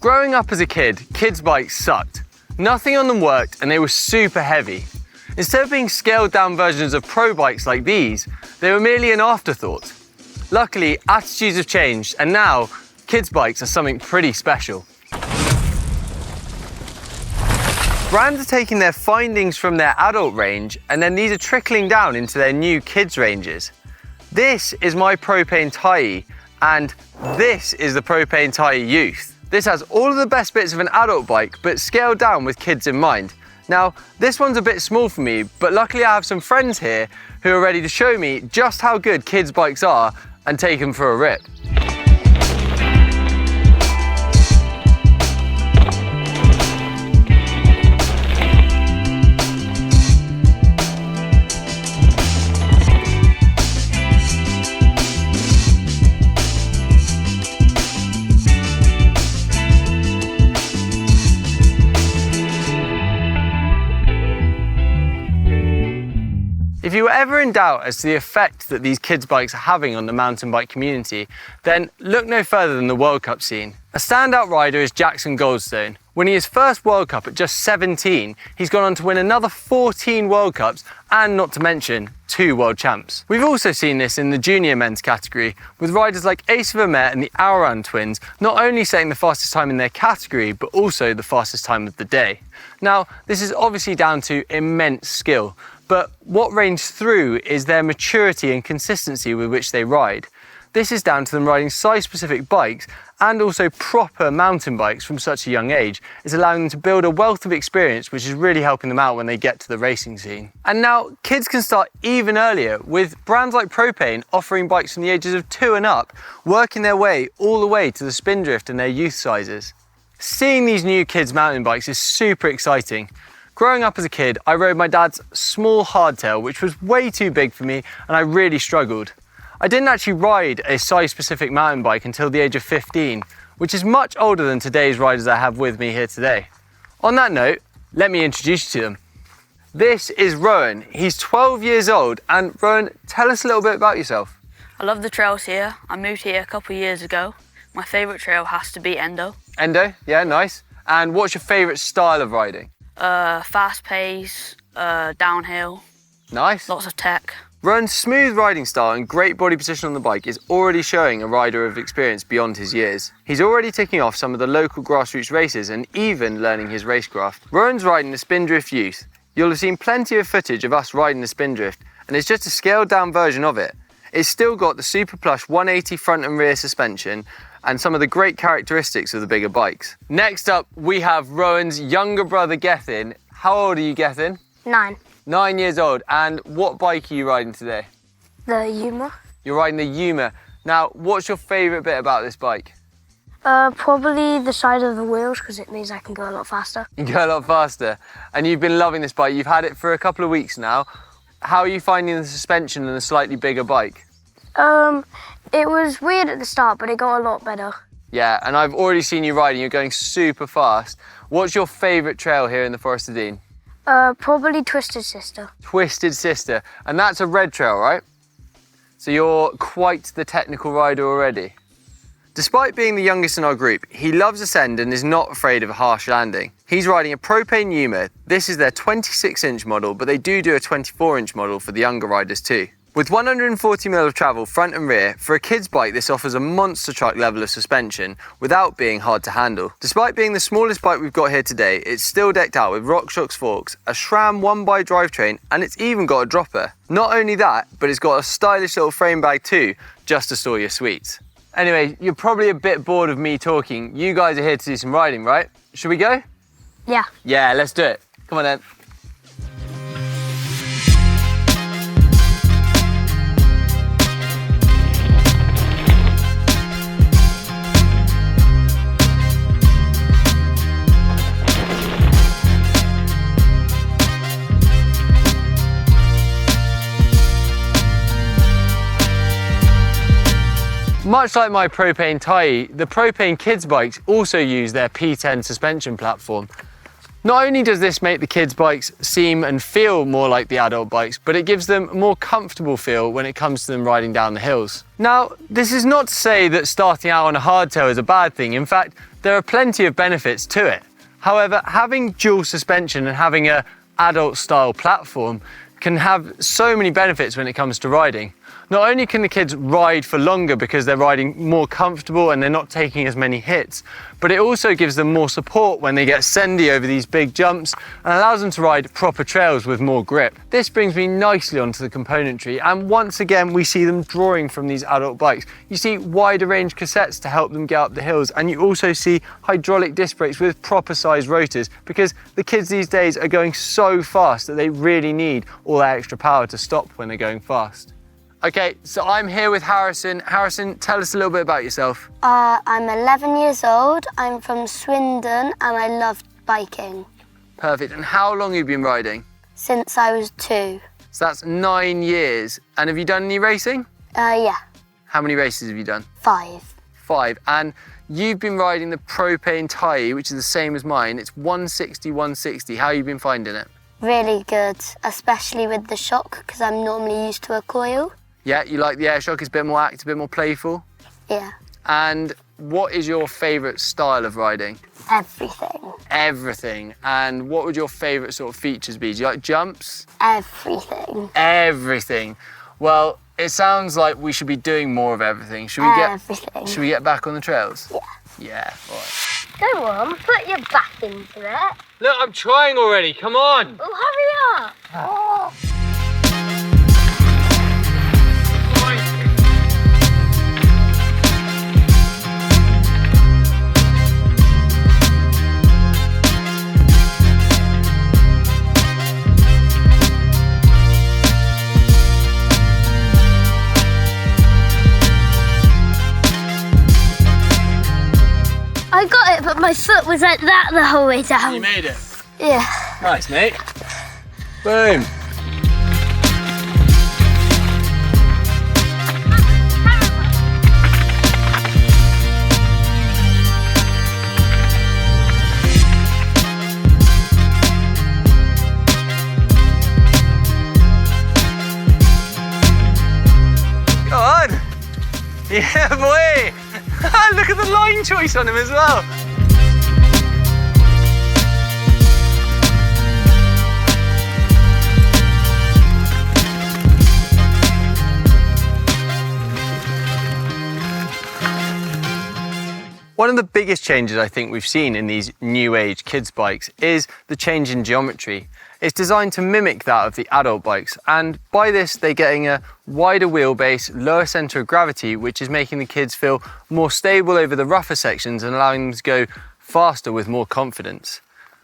Growing up as a kid, kids' bikes sucked. Nothing on them worked and they were super heavy. Instead of being scaled down versions of pro bikes like these, they were merely an afterthought. Luckily, attitudes have changed and now kids' bikes are something pretty special. Brands are taking their findings from their adult range and then these are trickling down into their new kids ranges. This is my Propain Tyee and this is the Propain Tyee Youth. This has all of the best bits of an adult bike but scaled down with kids in mind. Now, this one's a bit small for me, but luckily I have some friends here who are ready to show me just how good kids' bikes are and take them for a rip. If you were ever in doubt as to the effect that these kids' bikes are having on the mountain bike community, then look no further than the World Cup scene. A standout rider is Jackson Goldstone. Winning his first World Cup at just 17, he's gone on to win another 14 World Cups and not to mention 2 World Champs. We've also seen this in the junior men's category, with riders like Acai and the Rowen twins not only setting the fastest time in their category, but also the fastest time of the day. Now, this is obviously down to immense skill, but what reigns through is their maturity and consistency with which they ride. This is down to them riding size-specific bikes and also proper mountain bikes from such a young age. It's allowing them to build a wealth of experience which is really helping them out when they get to the racing scene. And now kids can start even earlier with brands like Propain offering bikes from the ages of 2 and up, working their way all the way to the Spindrift and their youth sizes. Seeing these new kids' mountain bikes is super exciting. Growing up as a kid, I rode my dad's small hardtail, which was way too big for me and I really struggled. I didn't actually ride a size-specific mountain bike until the age of 15, which is much older than today's riders I have with me here today. On that note, let me introduce you to them. This is Rowen. He's 12 years old and Rowen, tell us a little bit about yourself. I love the trails here. I moved here a couple of years ago. My favourite trail has to be Endo. Endo, yeah, nice. And what's your favourite style of riding? Fast pace, downhill. Nice. Lots of tech. Rowen's smooth riding style and great body position on the bike is already showing a rider of experience beyond his years. He's already ticking off some of the local grassroots races and even learning his racecraft. Rowen's riding the Spindrift Youth. You'll have seen plenty of footage of us riding the Spindrift and it's just a scaled down version of it. It's still got the super plush 180 front and rear suspension and some of the great characteristics of the bigger bikes. Next up, we have Rowen's younger brother, Gethin. How old are you, Gethin? 9. 9 years old. And what bike are you riding today? The Yuma. You're riding the Yuma. Now, what's your favourite bit about this bike? Probably the side of the wheels, because it means I can go a lot faster. You can go a lot faster. And you've been loving this bike. You've had it for a couple of weeks now. How are you finding the suspension and the slightly bigger bike? It was weird at the start, but it got a lot better. Yeah, and I've already seen you riding. You're going super fast. What's your favourite trail here in the Forest of Dean? Probably Twisted Sister. Twisted Sister. And that's a red trail, right? So you're quite the technical rider already. Despite being the youngest in our group, he loves Ascend and is not afraid of a harsh landing. He's riding a Propain Yuma. This is their 26-inch model, but they do a 24-inch model for the younger riders too. With 140mm of travel front and rear, for a kid's bike this offers a monster truck level of suspension without being hard to handle. Despite being the smallest bike we've got here today, it's still decked out with RockShox forks, a SRAM 1x drivetrain and it's even got a dropper. Not only that, but it's got a stylish little frame bag too, just to store your sweets. Anyway, you're probably a bit bored of me talking. You guys are here to do some riding, right? Should we go? Yeah. Yeah, let's do it. Come on then. Much like my Propain Tyee, the Propain kids bikes also use their P10 suspension platform. Not only does this make the kids bikes seem and feel more like the adult bikes, but it gives them a more comfortable feel when it comes to them riding down the hills. Now, this is not to say that starting out on a hardtail is a bad thing. In fact, there are plenty of benefits to it. However, having dual suspension and having an adult style platform can have so many benefits when it comes to riding. Not only can the kids ride for longer because they're riding more comfortable and they're not taking as many hits, but it also gives them more support when they get sendy over these big jumps and allows them to ride proper trails with more grip. This brings me nicely onto the componentry, and once again we see them drawing from these adult bikes. You see wider range cassettes to help them get up the hills, and you also see hydraulic disc brakes with proper size rotors because the kids these days are going so fast that they really need all that extra power to stop when they're going fast. Okay, so I'm here with Harrison. Harrison, tell us a little bit about yourself. I'm 11 years old, I'm from Swindon, and I love biking. Perfect. And how long have you been riding? Since I was 2. So that's 9 years. And have you done any racing? Yeah, How many races have you done? 5. 5. And you've been riding the Propain Tyee, which is the same as mine. It's 160/160. How have you been finding it? Really good, especially with the shock, because I'm normally used to a coil. Yeah, you like the air shock? It's a bit more active, a bit more playful. Yeah, And what is your favourite style of riding? everything. Everything. And what would your favourite sort of features be? Do you like jumps? Everything. Everything. Well, it sounds like we should be doing more of everything. Should we get back on the trails? Yeah. Yeah, all right. Go on, put your back into it. Look, I'm trying already. Come on. Oh, hurry up. Oh. I got it, but my foot was like that the whole way down. You made it. Yeah. Nice, mate. Boom. Go on. Yeah, boy. Look at the line choice on him as well. One of the biggest changes I think we've seen in these new age kids bikes is the change in geometry. It's designed to mimic that of the adult bikes, and by this they're getting a wider wheelbase, lower centre of gravity, which is making the kids feel more stable over the rougher sections and allowing them to go faster with more confidence.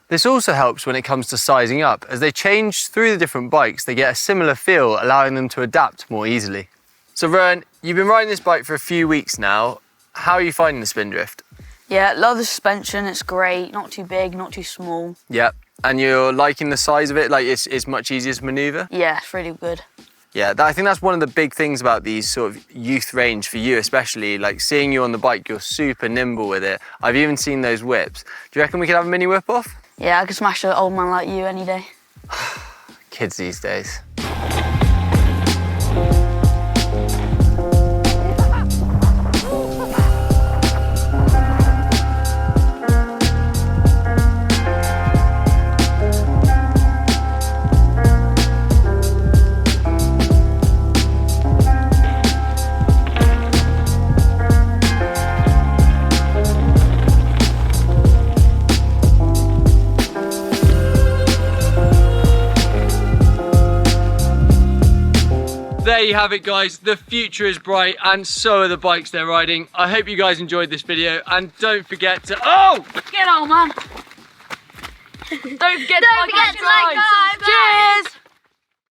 This also helps when it comes to sizing up. As they change through the different bikes, they get a similar feel, allowing them to adapt more easily. So Rowen, you've been riding this bike for a few weeks now. How are you finding the Spindrift? Yeah, love the suspension. It's great. Not too big, not too small. Yep. And you're liking the size of it? Like it's much easier to manoeuvre? Yeah, it's really good. Yeah, I think that's one of the big things about these sort of youth range for you especially. Like seeing you on the bike, you're super nimble with it. I've even seen those whips. Do you reckon we could have a mini whip off? Yeah, I could smash an old man like you any day. Kids these days. There you have it, guys. The future is bright and so are the bikes they're riding. I hope you guys enjoyed this video, and don't forget to... Oh! Get on, man. Don't forget to like, Cheers!